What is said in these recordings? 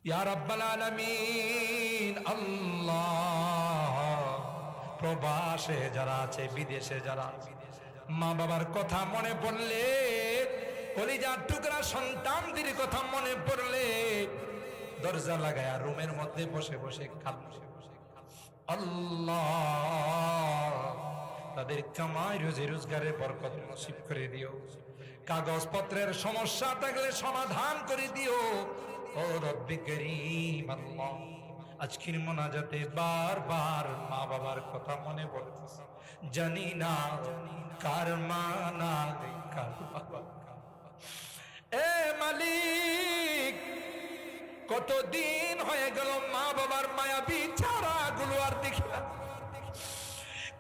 ইয়া রাব্বাল আলামিন আল্লাহ, প্রবাসে যারা আছে, বিদেশে যারা, মা বাবার কথা মনে পড়লে, কলিজার টুকরা সন্তানদের কথা মনে পড়লে দরজা লাগায়া রুমের মধ্যে বসে বসে কাঁদে। আল্লাহ, তাদের কামাই রুজি রোজগারের বরকত নসিব করে দিও। কাগজপত্রের সমস্যা থাকলে সমাধান করে দিও। ও রব্বি করিম আল্লাহ, আজকের মোনাজাতে বারবার মা বাবার কথা মনে পড়তেছে। জানি না কার মা না কার বাবা। এ মালিক, কতদিন হয়ে গেল মা বাবার মায়াবী চেহারাগুলো আর দেখি না।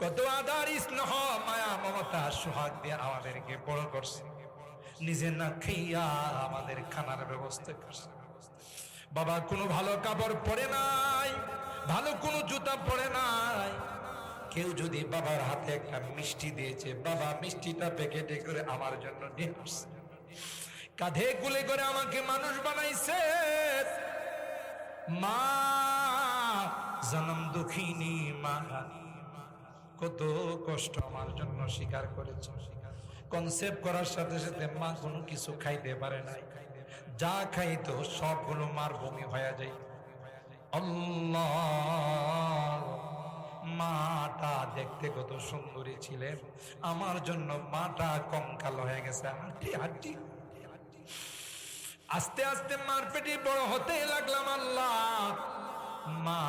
কত আদর স্নেহ মায়া মমতা সোহাগ দিয়ে আমাদেরকে বড় করছে, নিজে না খাইয়া আমাদের খানার ব্যবস্থা করছে। বাবা কোনো ভালো কাপড় পরে নাই, ভালো কোনো জুতা পরে নাই। কেউ যদি বাবার হাতে একটা মিষ্টি দিয়েছে, বাবা মিষ্টিটা প্যাকেটে করে আমার জন্য নিয়ে আসছে। কাঁধে কুলে করে আমাকে মানুষ বানাইছে। মা জনম দুঃখিনী মা, কত কষ্ট আমার জন্য স্বীকার করেছে। কনসেপ্ট করার সাথে সাথে মা কোনো কিছু খাইতে পারে নাই, যা খাইতো সবগুলো মার বমি হয়ে যায়। আল্লাহ, মাটা দেখতে কত সুন্দরী ছিলেন, আমার জন্য মাটা কঙ্কাল হয়ে গেছে, হাঁটি হাঁটি। আস্তে আস্তে মার পেটে বড় হতে লাগলাম। আল্লাহ, মা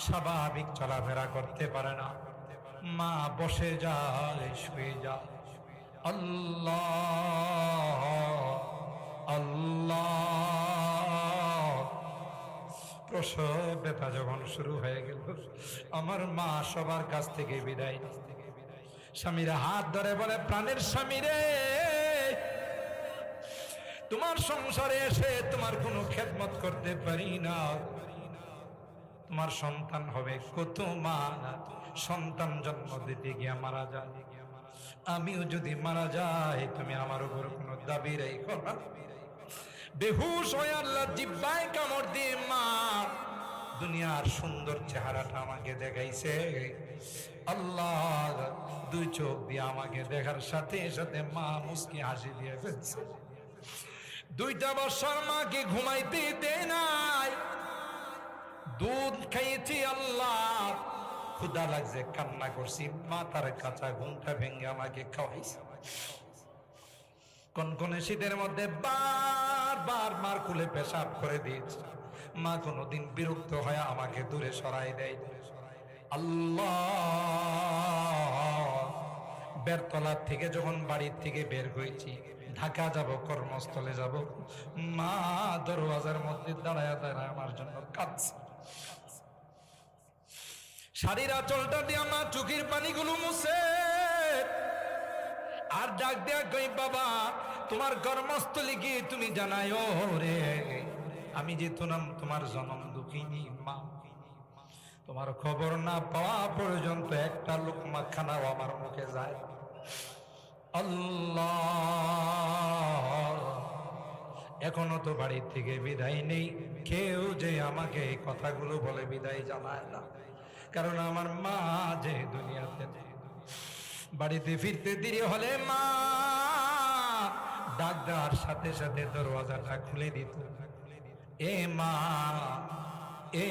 স্বাভাবিক চলাফেরা করতে পারে না, মা বসে যায়, শুয়ে যায়। আল্লাহ আল্লাহ, প্রসব ব্যথা যখন শুরু হয়ে গেল, আমার মা সবার কাছ থেকে বিদায়। স্বামীরা হাত ধরে বলে, প্রাণের স্বামী রে, তোমার সংসারে এসে তোমার কোনো খেদমত করতে পারি না। তোমার সন্তান হবে, কত মা সন্তান জন্ম দিতে গিয়া মারা যায়। আমিও যদি মারা যাই, তুমি আমার উপর কোনো দাবি রাখো না। বেহুশ হয়ে আল্লাহ জিব্বায় কামড় দিয়ে মা দুনিয়ার সুন্দর চেহারাটা আমাকে দেখাইছে। আল্লাহ, দুই চোখ দিয়ে আমাকে দেখার সাথে সাথে মা মুস্কি হাসি দিয়ে ফেলছে। 2টা বছর মাকে ঘুমাইতে দেয় নাই, দুধ খাইয়েছি। আল্লাহ, ক্ষুধা লাগছে, কান্না করছি, মা তার কাঁচা ঘুমটা ভেঙে আমাকে খাওয়াইছে। কনকনে শীতের মধ্যে বারবার মার কুলে পেশাব করে দিয়েছে। মা কোনোদিন বিরক্ত হয়ে আমাকে দূরে সরাই দেয়। আল্লাহ, বেরতলার থেকে যখন বাড়ির থেকে বের হয়েছি, ঢাকা যাব, কর্মস্থলে যাব, মা দরওয়াজার মধ্যে দাঁড়ায় দাঁড়ায় আমার জন্য কাঁদছে। শাড়ির আঁচলটা দিয়ে আমার চোখের পানিগুলো মুছে আর ডাক দেয়া কই, বাবা তোমার কর্মস্থলে গিয়ে তুমি জানাই, ও রে, আমি যে তোমার জনম দুঃখিনী মা, তোমার খবর না পাওয়া পর্যন্ত একটা লোকমা খানাও আমার মুখে যায়। আল্লাহ, এখনো তো বাড়ির থেকে বিদায় নেই, কেউ যে আমাকে এই কথাগুলো বলে বিদায় জানায় না, কারণ আমার মা যে দুনিয়াতে নেই। বাড়িতে ফিরতে দেরি হলে মা ডাক দেওয়ার সাথে সাথে দরওয়াজাটা খুলে দিত। এ মা, এ